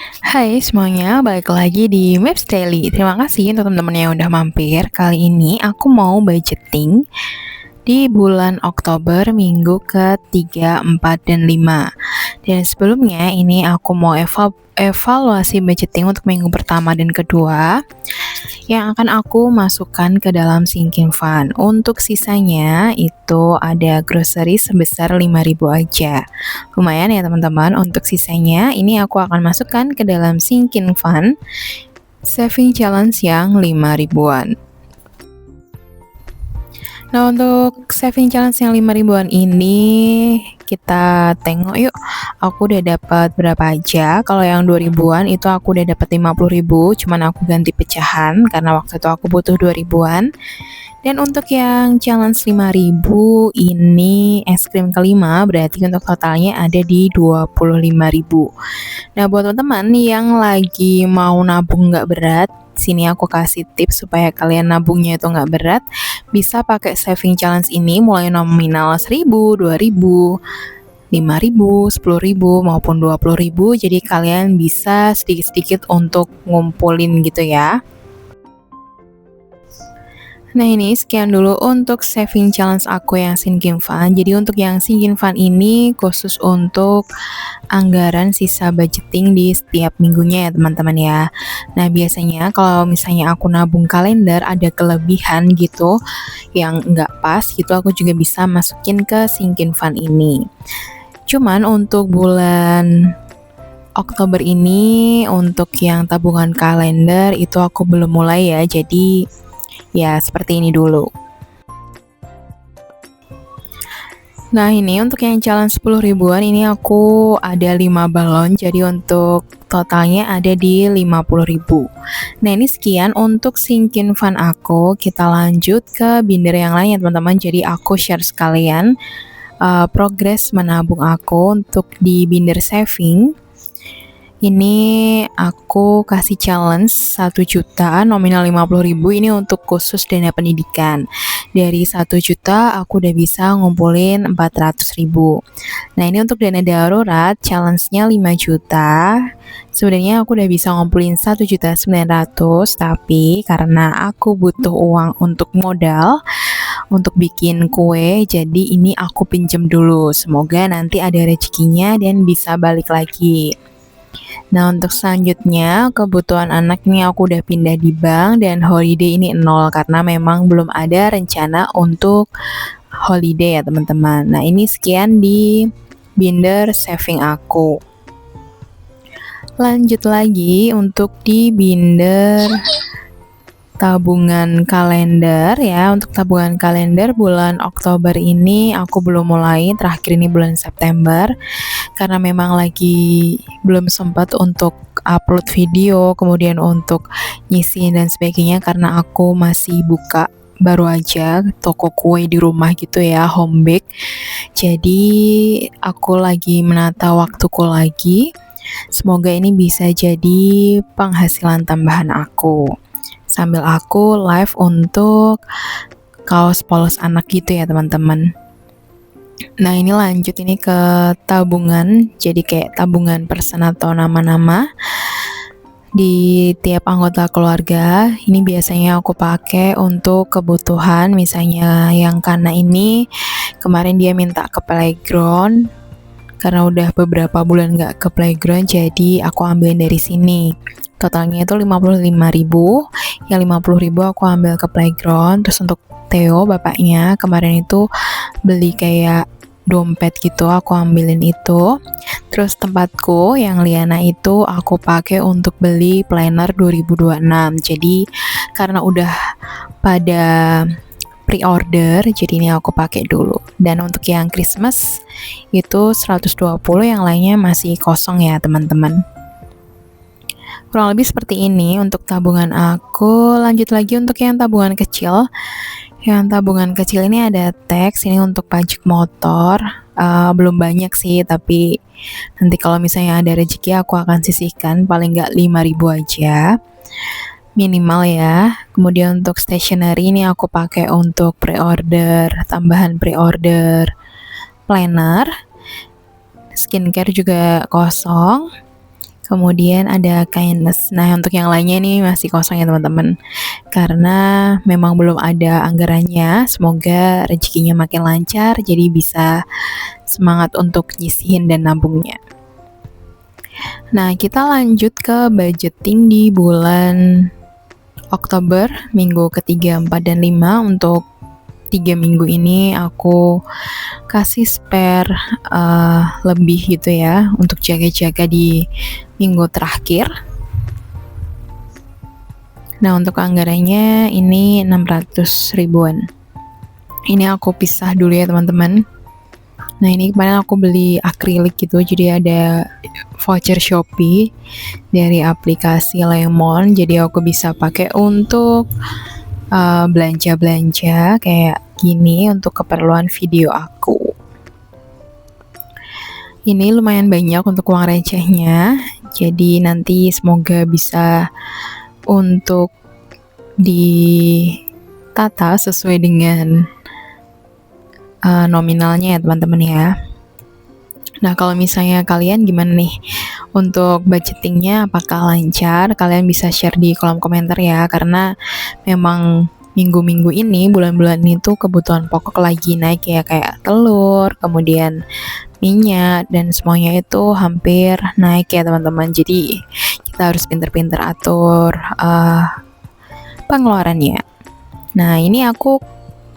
Hai semuanya, balik lagi di Maps Daily. Terima kasih untuk teman-teman yang udah mampir. Kali ini aku mau budgeting di bulan Oktober minggu ke-3, 4, dan 5. Dan sebelumnya ini aku mau evaluasi budgeting untuk minggu pertama dan kedua yang akan aku masukkan ke dalam sinking fund. Untuk sisanya itu ada grocery sebesar 5.000 aja. Lumayan ya teman-teman. Untuk sisanya ini aku akan masukkan ke dalam sinking fund saving challenge yang 5.000-an. Nah, untuk saving challenge yang 5.000-an ini kita tengok yuk. Aku udah dapat berapa aja. Kalau yang 2.000-an itu aku udah dapat 50.000, cuman aku ganti pecahan karena waktu itu aku butuh 2.000-an. Dan untuk yang challenge 5.000 ini es krim kelima, berarti untuk totalnya ada di 25.000. Nah, buat teman-teman yang lagi mau nabung nggak berat, sini aku kasih tips supaya kalian nabungnya itu nggak berat. Bisa pakai saving challenge ini mulai nominal 1.000, 2.000, 5.000, 10.000 maupun 20.000. Jadi kalian bisa sedikit-sedikit untuk ngumpulin gitu ya. Nah, ini sekian dulu untuk saving challenge aku yang sinking fund. Jadi untuk yang sinking fund ini khusus untuk anggaran sisa budgeting di setiap minggunya ya teman-teman ya. Nah, biasanya kalau misalnya aku nabung kalender ada kelebihan gitu yang nggak pas gitu, aku juga bisa masukin ke sinking fund ini. Cuman untuk bulan Oktober ini untuk yang tabungan kalender itu aku belum mulai ya, jadi ya seperti ini dulu. Nah, ini untuk yang challenge 10.000-an ini aku ada 5 balon, jadi untuk totalnya ada di 50.000. Nah, ini sekian untuk sinking fund aku. Kita lanjut ke binder yang lain ya teman-teman. Jadi aku share sekalian progres menabung aku untuk di binder saving. Ini aku kasih challenge 1 juta nominal 50.000 ini untuk khusus dana pendidikan. Dari 1 juta aku udah bisa ngumpulin 400.000. Nah, ini untuk dana darurat challenge-nya 5 juta. Sebenarnya aku udah bisa ngumpulin 1.900.000, tapi karena aku butuh uang untuk modal untuk bikin kue, jadi ini aku pinjem dulu. Semoga nanti ada rezekinya dan bisa balik lagi. Nah, untuk selanjutnya kebutuhan anak nih aku udah pindah di bank dan holiday ini 0 karena memang belum ada rencana untuk holiday ya teman-teman. Nah, ini sekian di binder saving aku. Lanjut lagi untuk di binder tabungan kalender ya. Untuk tabungan kalender bulan Oktober ini aku belum mulai, terakhir ini bulan September karena memang lagi belum sempat untuk upload video, kemudian untuk nyisiin dan sebagainya karena aku masih buka baru aja toko kue di rumah gitu ya, home bake. Jadi aku lagi menata waktuku lagi. Semoga ini bisa jadi penghasilan tambahan aku sambil aku live untuk kaos polos anak gitu ya teman-teman. Nah, ini lanjut ini ke tabungan, jadi kayak tabungan person atau nama-nama di tiap anggota keluarga. Ini biasanya aku pakai untuk kebutuhan, misalnya yang Kana ini kemarin dia minta ke playground karena udah beberapa bulan nggak ke playground, jadi aku ambilin dari sini. Totalnya itu 55.000, yang 50.000 aku ambil ke playground. Terus untuk Theo bapaknya kemarin itu beli kayak dompet gitu, aku ambilin itu. Terus tempatku yang Liana itu aku pakai untuk beli planner 2026. Jadi karena udah pada pre-order, jadi ini aku pakai dulu. Dan untuk yang Christmas itu 120, yang lainnya masih kosong ya teman-teman. Kurang lebih seperti ini untuk tabungan aku. Lanjut lagi untuk yang tabungan kecil. Yang tabungan kecil ini ada tax, ini untuk pajak motor. Belum banyak sih, tapi nanti kalau misalnya ada rezeki aku akan sisihkan paling nggak 5.000 aja minimal ya. Kemudian untuk stationery ini aku pakai untuk pre-order, tambahan pre-order planner. Skincare juga kosong. Kemudian ada kindness. Nah, untuk yang lainnya nih masih kosong ya teman-teman. Karena memang belum ada anggarannya. Semoga rezekinya makin lancar jadi bisa semangat untuk nyisihin dan nabungnya. Nah, kita lanjut ke budgeting di bulan Oktober, minggu ketiga, 4, dan 5. Untuk 3 minggu ini aku kasih spare lebih gitu ya untuk jaga-jaga di minggu terakhir. Nah, untuk anggarannya ini 600 ribuan. Ini aku pisah dulu ya teman-teman. Nah, ini kemarin aku beli akrilik gitu, jadi ada voucher Shopee dari aplikasi Lemon, jadi aku bisa pakai untuk belanja-belanja kayak gini untuk keperluan video aku. Ini lumayan banyak untuk uang recehnya, jadi nanti semoga bisa untuk ditata sesuai dengan nominalnya ya teman-teman ya. Nah, kalau misalnya kalian gimana nih untuk budgetingnya, apakah lancar? Kalian bisa share di kolom komentar ya, karena memang minggu-minggu ini, bulan-bulan ini tuh kebutuhan pokok lagi naik ya, kayak telur, kemudian minyak, dan semuanya itu hampir naik ya teman-teman. Jadi kita harus pinter-pinter atur pengeluarannya. Nah, ini aku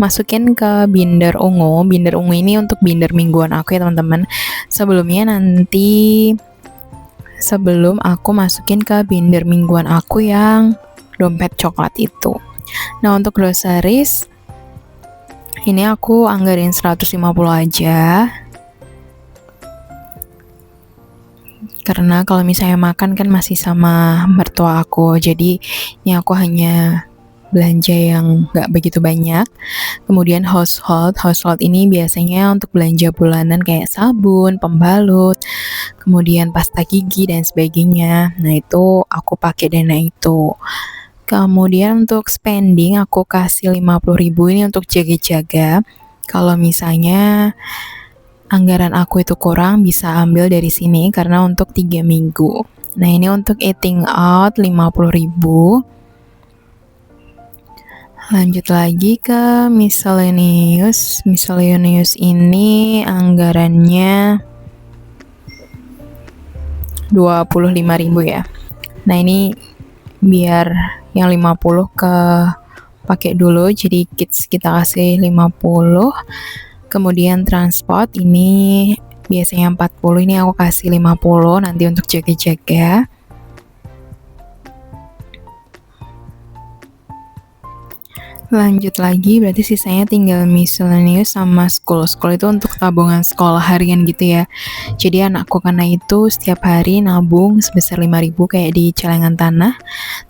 masukin ke binder ungu. Binder ungu ini untuk binder mingguan aku ya teman-teman. Sebelumnya nanti sebelum aku masukin ke binder mingguan aku yang dompet coklat itu. Nah, untuk groceries ini aku anggarin 150 aja. Karena kalau misalnya makan kan masih sama mertua aku, jadi ini aku hanya belanja yang gak begitu banyak. Kemudian household ini biasanya untuk belanja bulanan kayak sabun, pembalut, kemudian pasta gigi dan sebagainya. Nah, itu aku pakai dana itu. Kemudian untuk spending aku kasih 50 ribu ini untuk jaga-jaga. Kalau misalnya anggaran aku itu kurang, bisa ambil dari sini karena untuk 3 minggu. Nah, ini untuk eating out 50 ribu. Lanjut lagi ke miscellaneous. Miscellaneous ini anggarannya 25.000 ya. Nah, ini biar yang 50 ke pakai dulu, jadi kids kita kasih 50. Kemudian transport ini biasanya 40, ini aku kasih 50 nanti untuk jaga-jaga. Lanjut lagi, berarti sisanya tinggal miscellaneous sama school. School itu untuk tabungan sekolah harian gitu ya. Jadi anakku karena itu setiap hari nabung sebesar 5.000 kayak di celengan tanah.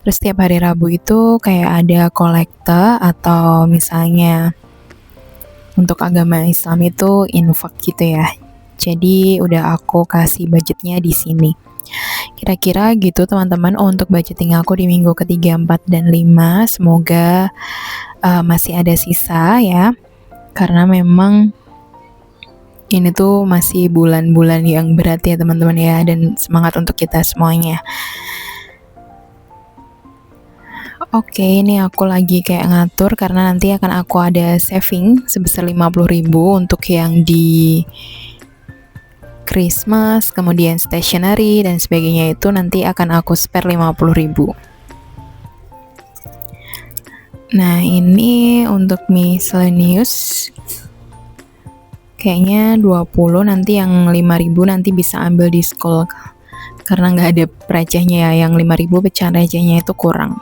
Terus setiap hari Rabu itu kayak ada kolekte atau misalnya untuk agama Islam itu infak gitu ya. Jadi udah aku kasih budgetnya di sini. Kira-kira gitu teman-teman untuk budgeting aku di minggu ketiga, 4, dan 5. Semoga masih ada sisa ya, karena memang ini tuh masih bulan-bulan yang berat ya teman-teman ya, dan semangat untuk kita semuanya. Oke, ini aku lagi kayak ngatur karena nanti akan aku ada saving sebesar 50.000 untuk yang di Christmas, kemudian stationery dan sebagainya itu nanti akan aku spare 50.000. Nah, ini untuk miscellaneous kayaknya 20, nanti yang 5.000 nanti bisa ambil di school karena nggak ada recehnya ya, yang 5.000 pecahan recehnya itu kurang.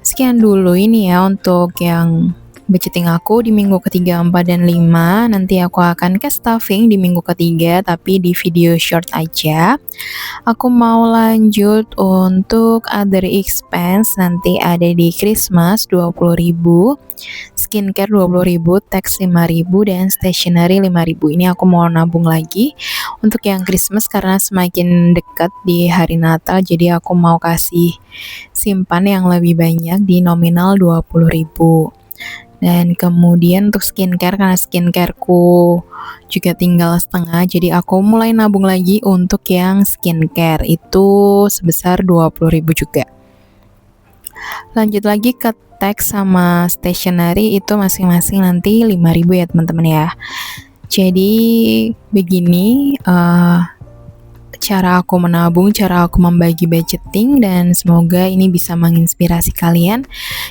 Sekian dulu ini ya untuk yang budgeting aku di minggu ketiga, 4, dan 5. Nanti aku akan ke stuffing di minggu ketiga, tapi di video short aja. Aku mau lanjut untuk other expense, nanti ada di Christmas 20.000, skincare 20.000, tax 5.000, dan stationery 5.000. Ini aku mau nabung lagi untuk yang Christmas karena semakin dekat di hari Natal, jadi aku mau kasih simpan yang lebih banyak di nominal 20.000. Dan kemudian untuk skincare, karena skincareku juga tinggal setengah, jadi aku mulai nabung lagi untuk yang skincare itu sebesar 20.000 juga. Lanjut lagi ke teks sama stationery, itu masing-masing nanti 5.000 ya teman-teman ya. Jadi begini cara aku menabung, cara aku membagi budgeting, dan semoga ini bisa menginspirasi kalian.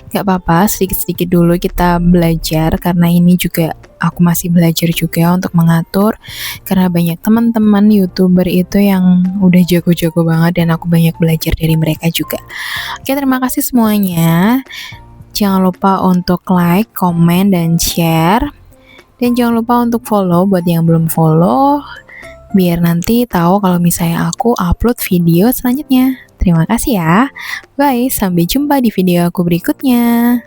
Gak apa-apa, sedikit-sedikit dulu kita belajar, karena ini juga aku masih belajar juga untuk mengatur, karena banyak teman-teman YouTuber itu yang udah jago-jago banget dan aku banyak belajar dari mereka juga. Oke, terima kasih semuanya. Jangan lupa untuk like, komen, dan share. Dan jangan lupa untuk follow buat yang belum follow, biar nanti tahu kalau misalnya aku upload video selanjutnya. Terima kasih ya. Bye, sampai jumpa di video aku berikutnya.